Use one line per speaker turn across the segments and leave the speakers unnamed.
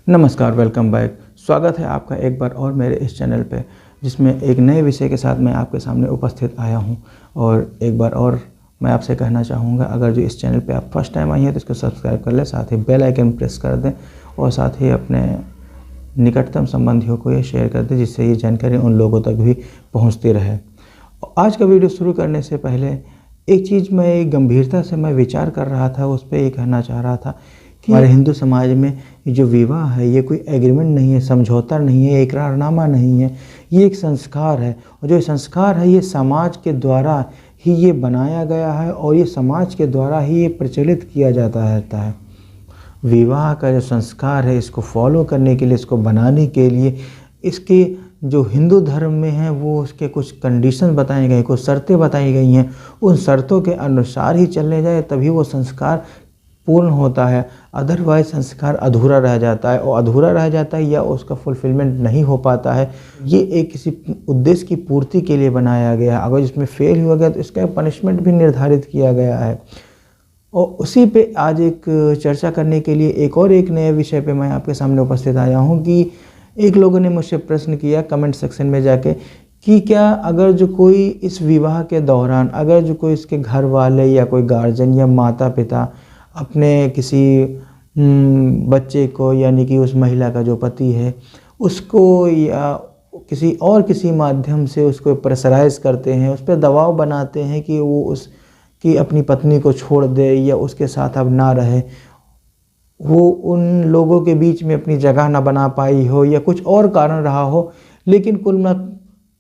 नमस्कार, welcome back. स्वागत है आपका एक बार और मेरे इस चैनल पे, जिसमें एक नए विषय के साथ मैं आपके सामने उपस्थित आया हूं। और एक बार और मैं आपसे कहना चाहूँगा, अगर जो इस चैनल पे आप फर्स्ट टाइम आई हैं तो इसको सब्सक्राइब कर लें, साथ ही बेल आइकन प्रेस कर दें और साथ ही अपने निकटतम संबंधियों को ये शेयर कर दें, जिससे ये जानकारी उन लोगों तक भी पहुँचती रहे। आज का वीडियो शुरू करने से पहले एक चीज़ मैं गंभीरता से विचार कर रहा था, उस पर ये कहना चाह रहा था कि हमारे हिंदू समाज में ये जो विवाह है, ये कोई एग्रीमेंट नहीं है, समझौता नहीं है, इकरारनामा नहीं है, ये एक संस्कार है। और जो संस्कार है ये समाज के द्वारा ही ये बनाया गया है और ये समाज के द्वारा ही ये प्रचलित किया जाता रहता है। विवाह का जो संस्कार है, इसको फॉलो करने के लिए, इसको बनाने के लिए, इसके जो हिंदू धर्म में है वो उसके कुछ कंडीशन बताए गए, कुछ शर्तें बताई गई हैं। उन शर्तों के अनुसार ही चलने जाए तभी वो संस्कार पूर्ण होता है, अदरवाइज संस्कार अधूरा रह जाता है। और अधूरा रह जाता है या उसका फुलफिलमेंट नहीं हो पाता है। ये एक किसी उद्देश्य की पूर्ति के लिए बनाया गया है। अगर इसमें फेल हुआ गया तो इसका पनिशमेंट भी निर्धारित किया गया है। और उसी पे आज एक चर्चा करने के लिए एक नए विषय पे मैं आपके सामने उपस्थित आया हूँ कि एक लोगों ने मुझसे प्रश्न किया कमेंट सेक्शन में जाके कि क्या अगर जो कोई इस विवाह के दौरान, अगर जो कोई इसके घर वाले या कोई गार्जियन या माता पिता अपने किसी बच्चे को, यानी कि उस महिला का जो पति है, उसको या किसी माध्यम से उसको प्रेशराइज करते हैं, उस पर दबाव बनाते हैं कि वो उसकी अपनी पत्नी को छोड़ दे या उसके साथ अब ना रहे, वो उन लोगों के बीच में अपनी जगह ना बना पाई हो या कुछ और कारण रहा हो,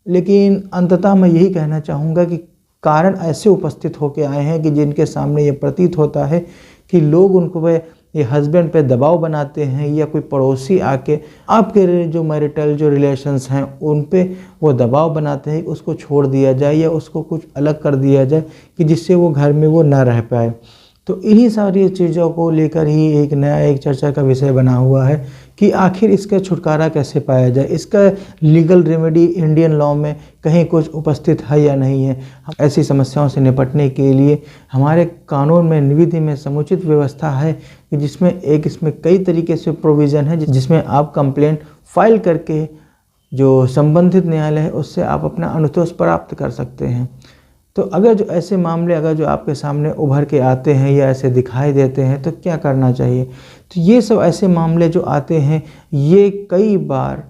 लेकिन अंततः मैं यही कहना चाहूँगा कि कारण ऐसे उपस्थित होकर आए हैं कि जिनके सामने ये प्रतीत होता है कि लोग उनको ये हस्बैंड पे दबाव बनाते हैं या कोई पड़ोसी आके आपके जो मैरिटल जो रिलेशंस हैं उन पे वो दबाव बनाते हैं कि उसको छोड़ दिया जाए या उसको कुछ अलग कर दिया जाए कि जिससे वो घर में वो ना रह पाए। तो इन्हीं सारी चीज़ों को लेकर ही एक नया चर्चा का विषय बना हुआ है कि आखिर इसका छुटकारा कैसे पाया जाए, इसका लीगल रेमेडी इंडियन लॉ में कहीं कुछ उपस्थित है या नहीं है। ऐसी समस्याओं से निपटने के लिए हमारे कानून में, विधि में समुचित व्यवस्था है कि जिसमें इसमें कई तरीके से प्रोविज़न है, जिसमें आप कंप्लेंट फाइल करके जो संबंधित न्यायालय है उससे आप अपना अनुतोष प्राप्त कर सकते हैं। तो अगर जो ऐसे मामले अगर जो आपके सामने उभर के आते हैं या ऐसे दिखाई देते हैं तो क्या करना चाहिए। तो ये सब ऐसे मामले जो आते हैं ये कई बार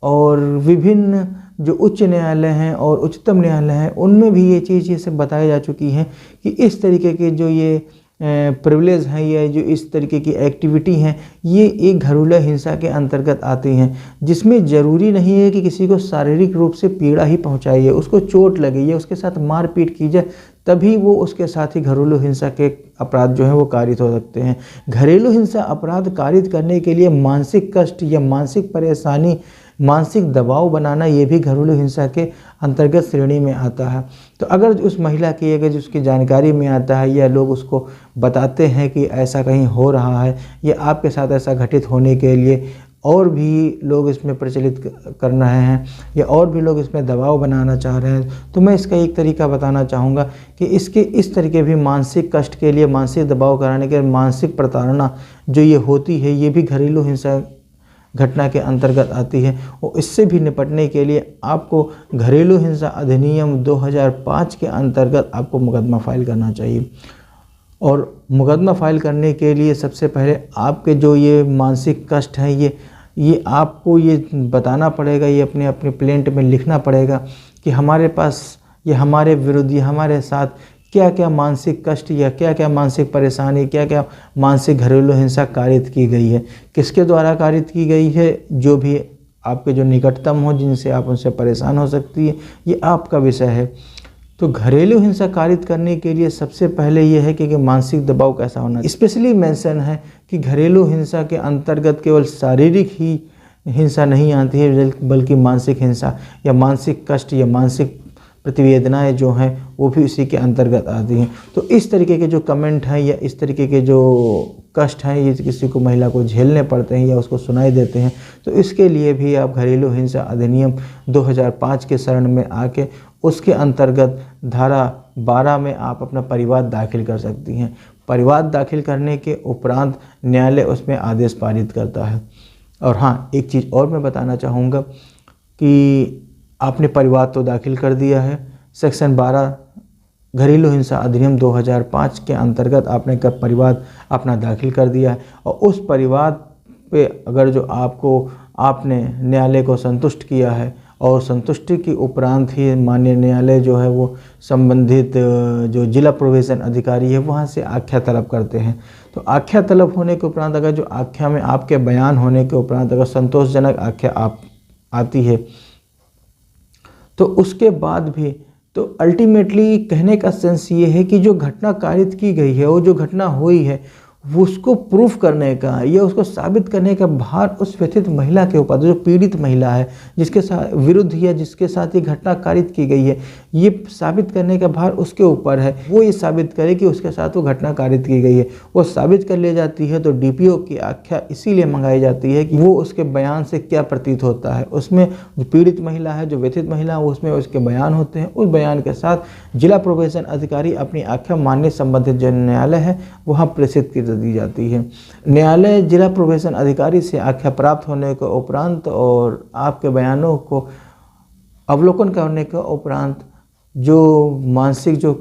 और विभिन्न जो उच्च न्यायालय हैं और उच्चतम न्यायालय हैं उनमें भी ये चीज़ सब बताई जा चुकी हैं कि इस तरीके के जो ये प्रिविलेज हैं या जो इस तरीके की एक्टिविटी हैं ये एक घरेलू हिंसा के अंतर्गत आती हैं, जिसमें ज़रूरी नहीं है कि किसी को शारीरिक रूप से पीड़ा ही पहुंचाई है, उसको चोट लगी है, उसके साथ मारपीट की जाए तभी वो उसके साथ ही घरेलू हिंसा के अपराध जो हैं वो कारित हो सकते हैं। घरेलू हिंसा अपराध कारित करने के लिए मानसिक कष्ट या मानसिक परेशानी, मानसिक दबाव बनाना, ये भी घरेलू हिंसा के अंतर्गत श्रेणी में आता है। तो अगर उस महिला की अगर उसकी जानकारी में आता है या लोग उसको बताते हैं कि ऐसा कहीं हो रहा है या आपके साथ ऐसा घटित होने के लिए और भी लोग इसमें प्रचलित कर रहे हैं या और भी लोग इसमें दबाव बनाना चाह रहे हैं, तो मैं इसका एक तरीका बताना चाहूँगा कि इसके इस तरीके भी मानसिक कष्ट के लिए, मानसिक दबाव कराने के लिए, मानसिक प्रताड़ना जो ये होती है ये भी घरेलू हिंसा घटना के अंतर्गत आती है। और इससे भी निपटने के लिए आपको घरेलू हिंसा अधिनियम 2005 के अंतर्गत आपको मुकदमा फाइल करना चाहिए। और मुकदमा फाइल करने के लिए सबसे पहले आपके जो ये मानसिक कष्ट हैं ये आपको ये बताना पड़ेगा, ये अपने प्लेंट में लिखना पड़ेगा कि हमारे पास ये हमारे विरुद्ध, ये हमारे साथ क्या क्या मानसिक कष्ट या क्या क्या मानसिक परेशानी, क्या क्या मानसिक घरेलू हिंसा कारित की गई है, किसके द्वारा कारित की गई है, जो भी आपके जो निकटतम हो, जिनसे आप उनसे परेशान हो सकती है, ये आपका विषय है। तो घरेलू हिंसा कारित करने के लिए सबसे पहले ये है कि मानसिक दबाव कैसा होना। स्पेशली मेंशन है कि घरेलू हिंसा के अंतर्गत केवल शारीरिक ही हिंसा नहीं आती है, बल्कि मानसिक हिंसा या मानसिक कष्ट या मानसिक प्रतिवेदनाएं जो हैं वो भी इसी के अंतर्गत आती हैं। तो इस तरीके के जो कमेंट हैं या इस तरीके के जो कष्ट हैं ये किसी को, महिला को झेलने पड़ते हैं या उसको सुनाई देते हैं, तो इसके लिए भी आप घरेलू हिंसा अधिनियम 2005 के शरण में आके उसके अंतर्गत धारा 12 में आप अपना परिवाद दाखिल कर सकती हैं। परिवाद दाखिल करने के उपरांत न्यायालय उसमें आदेश पारित करता है। और हाँ, एक चीज़ और मैं बताना चाहूँगा कि आपने परिवाद तो दाखिल कर दिया है, सेक्शन 12 घरेलू हिंसा अधिनियम 2005 के अंतर्गत आपने कब परिवाद अपना दाखिल कर दिया है, और उस परिवाद पे अगर जो आपने न्यायालय को संतुष्ट किया है और संतुष्टि के उपरांत ही माननीय न्यायालय जो है वो संबंधित जो जिला प्रोबेशन अधिकारी है वहाँ से आख्या तलब करते हैं। तो आख्या तलब होने के उपरांत अगर जो आख्या में आपके बयान होने के उपरांत अगर संतोषजनक आख्या आती है तो उसके बाद भी तो अल्टीमेटली कहने का सेंस ये है कि जो घटना कारित की गई है और जो घटना हुई है वो उसको प्रूफ करने का या उसको साबित करने का भार उस व्यथित महिला के ऊपर, जो पीड़ित महिला है जिसके साथ विरुद्ध या जिसके साथ ये घटना कारित की गई है, ये साबित करने का भार उसके ऊपर है। वो ये साबित करे कि उसके साथ वो घटना कारित की गई है। वो साबित कर ले जाती है तो डीपीओ की आख्या इसीलिए मंगाई जाती है कि वो उसके बयान से क्या प्रतीत होता है। उसमें जो पीड़ित महिला है, जो व्यथित महिला है, उसमें उसके बयान होते हैं। उस बयान के साथ जिला प्रोबेशन अधिकारी अपनी आख्या माननीय संबंधित जो न्यायालय है वहाँ प्रेषित की दी जाती है। न्यायालय जिला प्रोबेशन अधिकारी से आख्या प्राप्त होने के उपरांत और आपके बयानों को अवलोकन करने के उपरांत जो मानसिक जो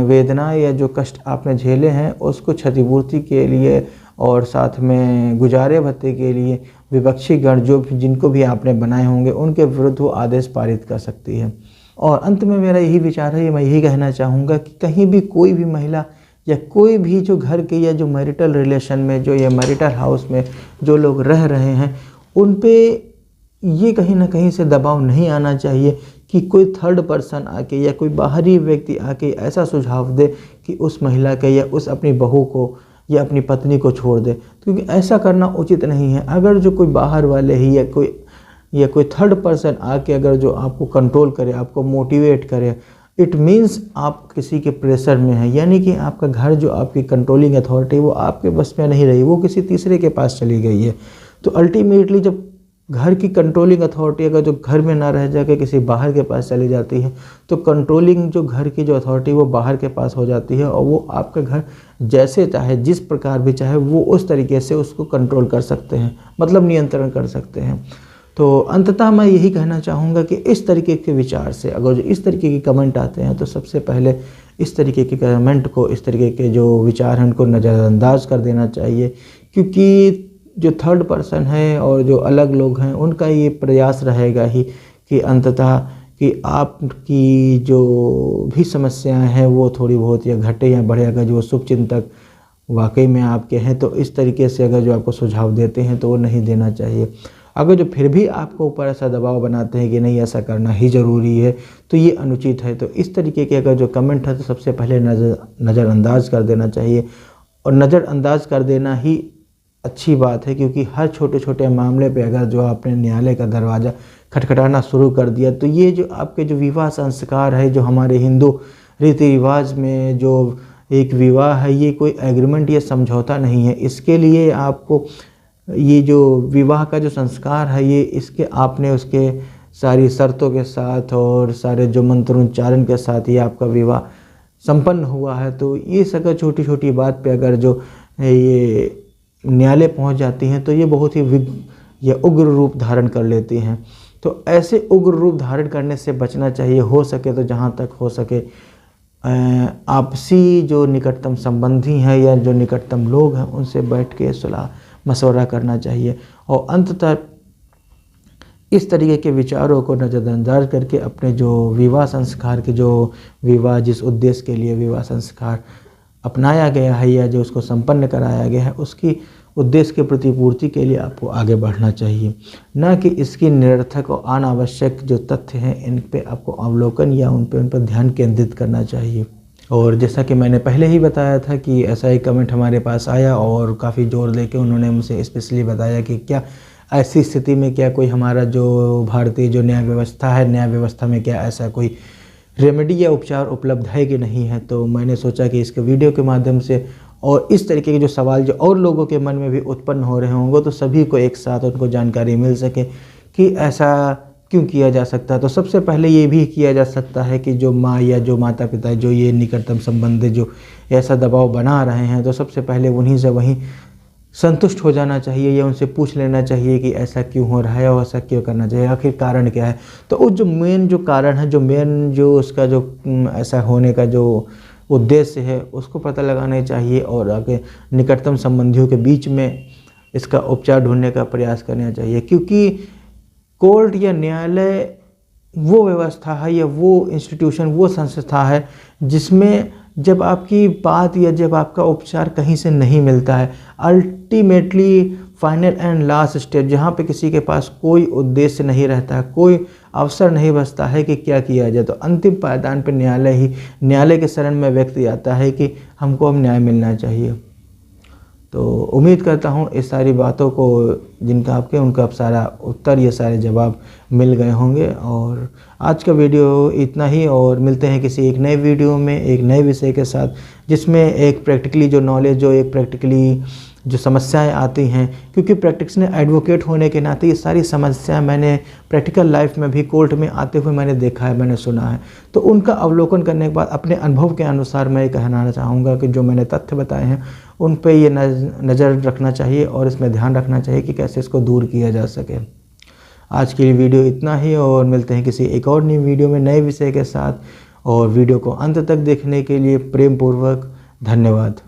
वेदना या जो कष्ट आपने झेले हैं उसको क्षतिपूर्ति के लिए और साथ में गुजारे भत्ते के लिए विपक्षी गण जो जिनको भी आपने बनाए होंगे उनके विरुद्ध वो आदेश पारित कर सकती है। और अंत में मेरा यही विचार है, मैं यही कहना चाहूँगा कि कहीं भी कोई भी महिला या कोई भी जो घर के या जो मैरिटल रिलेशन में जो या मैरिटल हाउस में जो लोग रह रहे हैं उन पे ये कहीं ना कहीं से दबाव नहीं आना चाहिए कि कोई थर्ड पर्सन आके या कोई बाहरी व्यक्ति आके ऐसा सुझाव दे कि उस महिला के या उस अपनी बहू को या अपनी पत्नी को छोड़ दे, क्योंकि ऐसा करना उचित नहीं है। अगर जो कोई बाहर वाले ही या कोई थर्ड पर्सन आके अगर जो आपको कंट्रोल करे, आपको मोटिवेट करे, इट मीन्स आप किसी के प्रेशर में हैं, यानी कि आपका घर जो आपकी कंट्रोलिंग अथॉरिटी वो आपके बस में नहीं रही, वो किसी तीसरे के पास चली गई है। तो अल्टीमेटली जब घर की कंट्रोलिंग अथॉरिटी अगर जो घर में ना रह जाके किसी बाहर के पास चली जाती है तो कंट्रोलिंग जो घर की जो अथॉरिटी वो बाहर के पास हो जाती है और वो आपका घर जैसे चाहे जिस प्रकार भी चाहे वो उस तरीके से उसको कंट्रोल कर सकते हैं, मतलब नियंत्रण कर सकते हैं। तो अंततः मैं यही कहना चाहूँगा कि इस तरीके के विचार से अगर जो इस तरीके के कमेंट आते हैं तो सबसे पहले इस तरीके के कमेंट को, इस तरीके के जो विचार हैं उनको नज़रअंदाज कर देना चाहिए, क्योंकि जो थर्ड पर्सन है और जो अलग लोग हैं उनका ये प्रयास रहेगा ही कि अंततः कि आपकी जो भी समस्याएं हैं वो थोड़ी बहुत या घटे या बढ़े, अगर जो शुभचिंतक वाकई में आपके हैं तो इस तरीके से अगर जो आपको सुझाव देते हैं तो वो नहीं देना चाहिए। अगर जो फिर भी आपको ऊपर ऐसा दबाव बनाते हैं कि नहीं ऐसा करना ही ज़रूरी है तो ये अनुचित है। तो इस तरीके के अगर जो कमेंट है तो सबसे पहले नज़रअंदाज कर देना चाहिए, और नज़रअंदाज कर देना ही अच्छी बात है, क्योंकि हर छोटे छोटे मामले पे अगर जो आपने न्यायालय का दरवाज़ा खटखटाना शुरू कर दिया तो ये जो आपके जो विवाह संस्कार है, जो हमारे हिंदू रीति रिवाज में जो एक विवाह है, ये कोई एग्रीमेंट या समझौता नहीं है। इसके लिए आपको ये जो विवाह का जो संस्कार है ये इसके आपने उसके सारी शर्तों के साथ और सारे जो मंत्रोच्चारण के साथ ये आपका विवाह संपन्न हुआ है। तो ये अगर छोटी छोटी बात पे अगर जो ये न्यायालय पहुंच जाती हैं तो ये बहुत ही या उग्र रूप धारण कर लेती हैं। तो ऐसे उग्र रूप धारण करने से बचना चाहिए। हो सके तो जहाँ तक हो सके आपसी जो निकटतम संबंधी हैं या जो निकटतम लोग हैं उनसे बैठ के सलाह मशवरा करना चाहिए, और अंततः इस तरीके के विचारों को नज़रअंदाज करके अपने जो विवाह संस्कार के जो विवाह जिस उद्देश्य के लिए विवाह संस्कार अपनाया गया है या जो उसको संपन्न कराया गया है उसकी उद्देश्य के प्रतिपूर्ति के लिए आपको आगे बढ़ना चाहिए, न कि इसकी निरर्थक और अनावश्यक जो तथ्य हैं इन पे आपको अवलोकन या उन पर ध्यान केंद्रित करना चाहिए। और जैसा कि मैंने पहले ही बताया था कि ऐसा एक कमेंट हमारे पास आया और काफ़ी जोर देके उन्होंने मुझे स्पेशली बताया कि क्या ऐसी स्थिति में क्या कोई हमारा जो भारतीय जो न्याय व्यवस्था है, न्याय व्यवस्था में क्या ऐसा कोई रेमेडी या उपचार उपलब्ध है कि नहीं है। तो मैंने सोचा कि इसके वीडियो के माध्यम से और इस तरीके के जो सवाल जो और लोगों के मन में भी उत्पन्न हो रहे होंगे तो सभी को एक साथ उनको जानकारी मिल सके कि ऐसा क्यों किया जा सकता है? तो सबसे पहले ये भी किया जा सकता है कि जो माँ या जो माता पिता जो ये निकटतम संबंधी जो ऐसा दबाव बना रहे हैं, तो सबसे पहले उन्हीं से वहीं संतुष्ट हो जाना चाहिए या उनसे पूछ लेना चाहिए कि ऐसा क्यों हो रहा है और ऐसा क्यों करना चाहिए, आखिर कारण क्या है। तो उस जो मेन जो कारण है, जो मेन जो उसका जो ऐसा होने का जो उद्देश्य है, उसको पता लगाना चाहिए और आगे निकटतम संबंधियों के बीच में इसका उपचार ढूंढने का प्रयास करना चाहिए। क्योंकि कोर्ट या न्यायालय वो व्यवस्था है या वो इंस्टीट्यूशन, वो संस्था है जिसमें जब आपकी बात या जब आपका उपचार कहीं से नहीं मिलता है, ultimately final and last step, जहाँ पे किसी के पास कोई उद्देश्य नहीं रहता है, कोई अवसर नहीं बचता है कि क्या किया जाए, तो अंतिम पायदान पे न्यायालय के शरण में व्यक्ति आता है कि हमको अब न्याय मिलना चाहिए। तो उम्मीद करता हूँ इस सारी बातों को जिनका आपके उनका अब सारा उत्तर, ये सारे जवाब मिल गए होंगे। और आज का वीडियो इतना ही, और मिलते हैं किसी एक नए वीडियो में एक नए विषय के साथ, जिसमें एक प्रैक्टिकली जो नॉलेज, जो एक प्रैक्टिकली जो समस्याएं आती हैं, क्योंकि प्रैक्टिशनर एडवोकेट होने के नाते ये सारी समस्याएं मैंने प्रैक्टिकल लाइफ में भी कोर्ट में आते हुए मैंने देखा है, मैंने सुना है। तो उनका अवलोकन करने के बाद अपने अनुभव के अनुसार मैं ये कहना चाहूँगा कि जो मैंने तथ्य बताए हैं उन पे ये नज़र रखना चाहिए और इसमें ध्यान रखना चाहिए कि कैसे इसको दूर किया जा सके। आज के लिए वीडियो इतना ही, और मिलते हैं किसी एक और नई वीडियो में नए विषय के साथ। और वीडियो को अंत तक देखने के लिए प्रेम पूर्वक धन्यवाद।